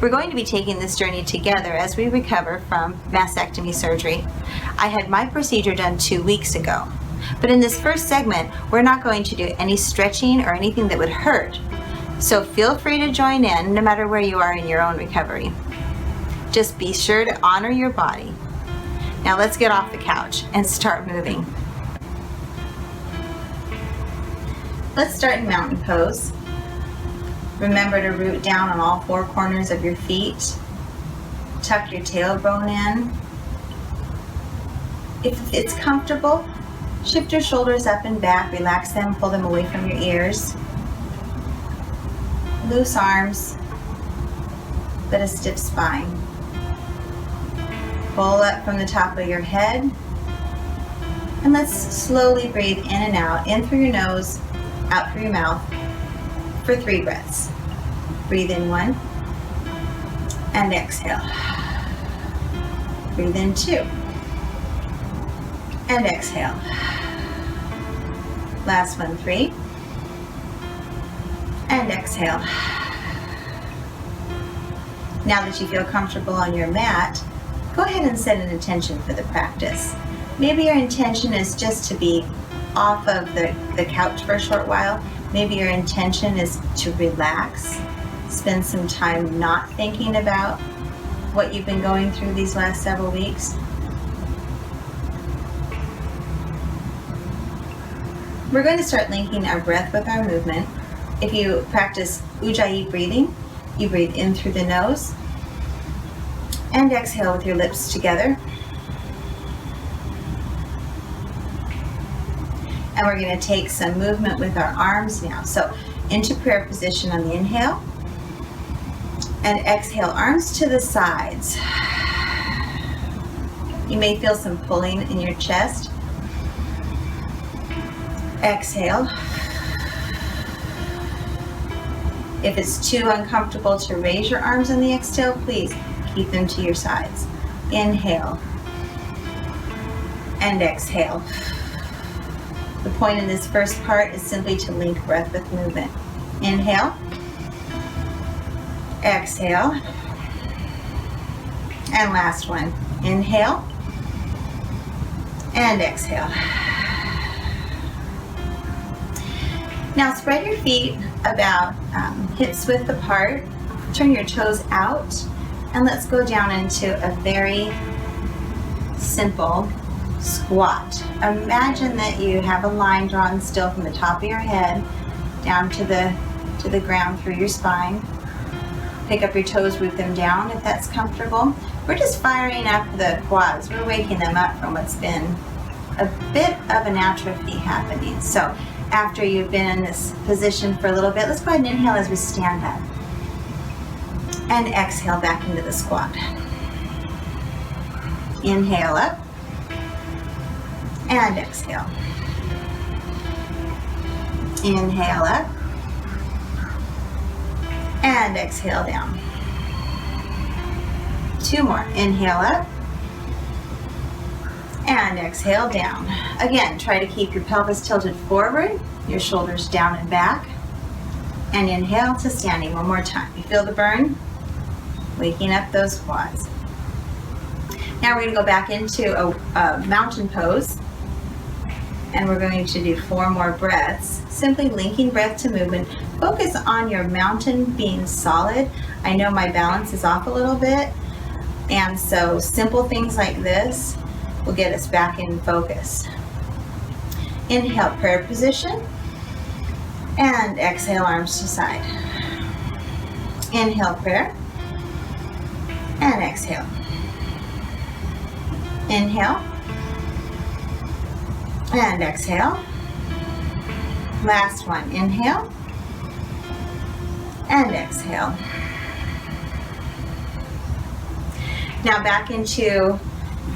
We're going to be taking this journey together as we recover from mastectomy surgery. I had my procedure done 2 weeks ago, but in this first segment, we're not going to do any stretching or anything that would hurt. So feel free to join in no matter where you are in your own recovery. Just be sure to honor your body. Now let's get off the couch and start moving. Let's start in mountain pose. Remember to root down on all 4 corners of your feet. Tuck your tailbone in. If it's comfortable, shift your shoulders up and back, relax them, pull them away from your ears. Loose arms, but a stiff spine. Pull up from the top of your head. And let's slowly breathe in and out, in through your nose, out through your mouth, for 3 breaths. Breathe in 1 and exhale. Breathe in 2 and exhale. Last one, 3 and exhale. Now that you feel comfortable on your mat, go ahead and set an intention for the practice. Maybe your intention is just to be off of the couch for a short while. Maybe your intention is to relax, spend some time not thinking about what you've been going through these last several weeks. We're going to start linking our breath with our movement. If you practice Ujjayi breathing, you breathe in through the nose and exhale with your lips together. And we're going to take some movement with our arms now. So into prayer position on the inhale. And exhale, arms to the sides. You may feel some pulling in your chest. Exhale. If it's too uncomfortable to raise your arms on the exhale, please keep them to your sides. Inhale. And exhale. The point in this first part is simply to link breath with movement. Inhale, exhale, and last one. Inhale, and exhale. Now spread your feet about hips width apart, turn your toes out, and let's go down into a very simple squat. Imagine that you have a line drawn still from the top of your head down to the ground through your spine. Pick up your toes, root them down if that's comfortable. We're just firing up the quads. We're waking them up from what's been a bit of an atrophy happening. So after you've been in this position for a little bit, let's go ahead and inhale as we stand up. And exhale back into the squat. Inhale up. And exhale. Inhale up. And exhale down. 2 more. Inhale up. And exhale down. Again, try to keep your pelvis tilted forward, your shoulders down and back. And inhale to standing 1 more time. You feel the burn? Waking up those quads. Now we're going to go back into a mountain pose. And we're going to do 4 more breaths, simply linking breath to movement. Focus on your mountain being solid. I know my balance is off a little bit, and so simple things like this will get us back in focus. Inhale, prayer position, and exhale, arms to side. Inhale, prayer, and exhale. Inhale. And exhale. Last one. Inhale. And exhale. Now back into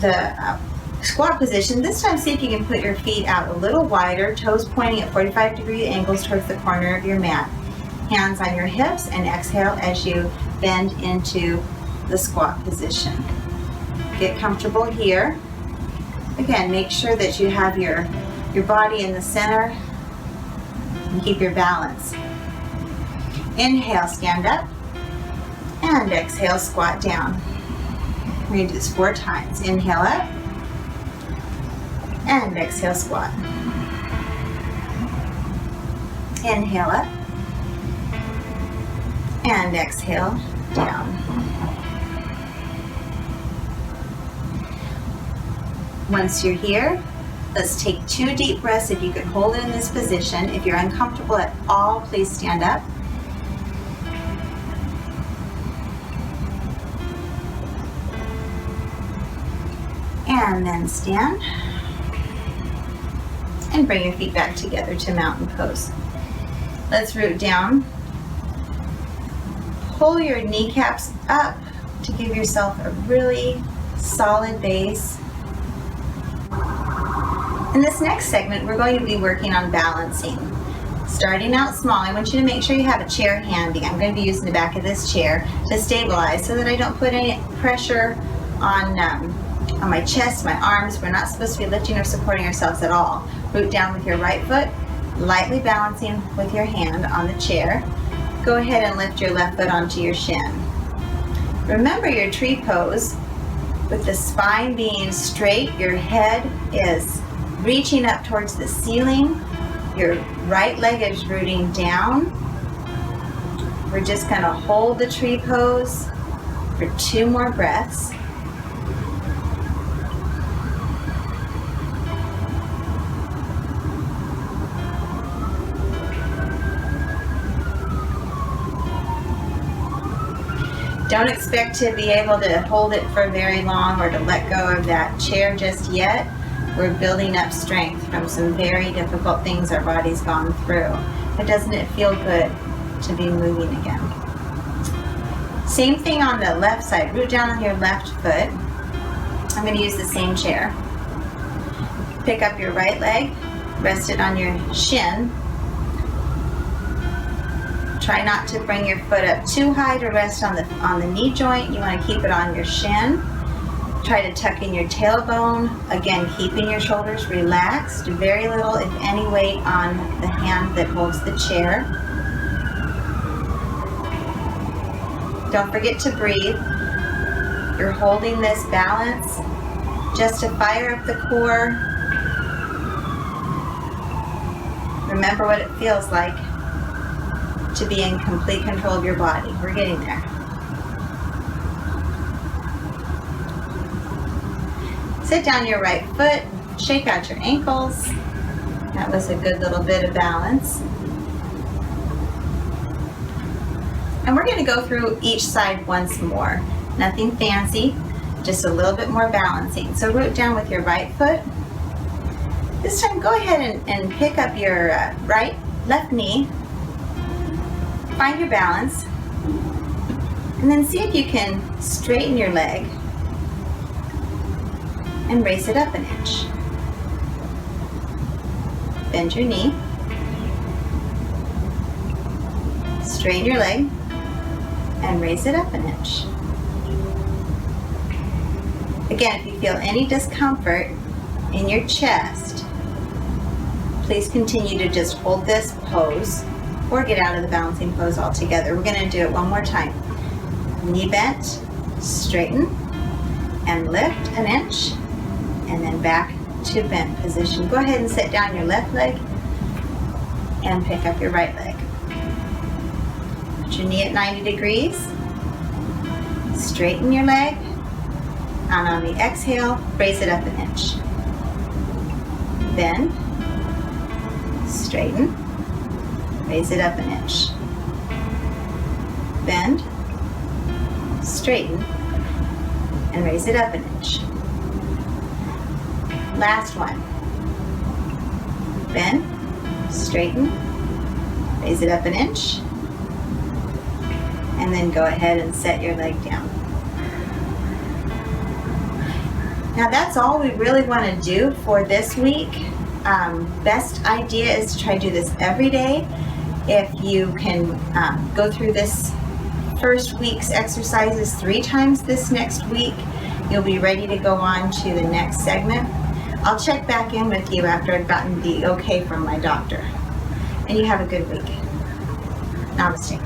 the squat position. This time see if you can put your feet out a little wider, toes pointing at 45-degree angles towards the corner of your mat. Hands on your hips and exhale as you bend into the squat position. Get comfortable here. Again, make sure that you have your body in the center and keep your balance. Inhale, stand up. And exhale, squat down. We're going to do this 4 times. Inhale up. And exhale, squat. Inhale up. And exhale, down. Once you're here, let's take 2 deep breaths. If you can hold it in this position. If you're uncomfortable at all, please stand up. And then stand. And bring your feet back together to mountain pose. Let's root down. Pull your kneecaps up to give yourself a really solid base. In this next segment, we're going to be working on balancing. Starting out small, I want you to make sure you have a chair handy. I'm going to be using the back of this chair to stabilize so that I don't put any pressure on my chest, my arms. We're not supposed to be lifting or supporting ourselves at all. Root down with your right foot, lightly balancing with your hand on the chair. Go ahead and lift your left foot onto your shin. Remember your tree pose with the spine being straight. Your head is reaching up towards the ceiling. Your right leg is rooting down. We're just going to hold the tree pose for 2 more breaths. Don't expect to be able to hold it for very long or to let go of that chair just yet. We're building up strength from some very difficult things our body's gone through. But doesn't it feel good to be moving again? Same thing on the left side. Root down on your left foot. I'm going to use the same chair. Pick up your right leg, rest it on your shin. Try not to bring your foot up too high to rest on the knee joint. You want to keep it on your shin. Try to tuck in your tailbone. Again, keeping your shoulders relaxed. Very little, if any, weight on the hand that holds the chair. Don't forget to breathe. You're holding this balance just to fire up the core. Remember what it feels like to be in complete control of your body. We're getting there. Sit down your right foot, shake out your ankles. That was a good little bit of balance. And we're going to go through each side once more. Nothing fancy, just a little bit more balancing. So root down with your right foot. This time go ahead and pick up your left knee. Find your balance, and then see if you can straighten your leg and raise it up an inch. Bend your knee, straighten your leg, and raise it up an inch. Again, if you feel any discomfort in your chest, please continue to just hold this pose or get out of the balancing pose altogether. We're going to do it one more time. Knee bent, straighten, and lift an inch, and then back to bent position. Go ahead and set down your left leg and pick up your right leg. Put your knee at 90 degrees, straighten your leg, and on the exhale, raise it up an inch. Bend, straighten, raise it up an inch. Bend, straighten, and raise it up an inch. Last one. Bend, straighten, raise it up an inch, and then go ahead and set your leg down. Now that's all we really want to do for this week. Best idea is to try to do this every day. If you can go through this first week's exercises 3 times this next week, you'll be ready to go on to the next segment. I'll check back in with you after I've gotten the okay from my doctor. And you have a good week. Namaste.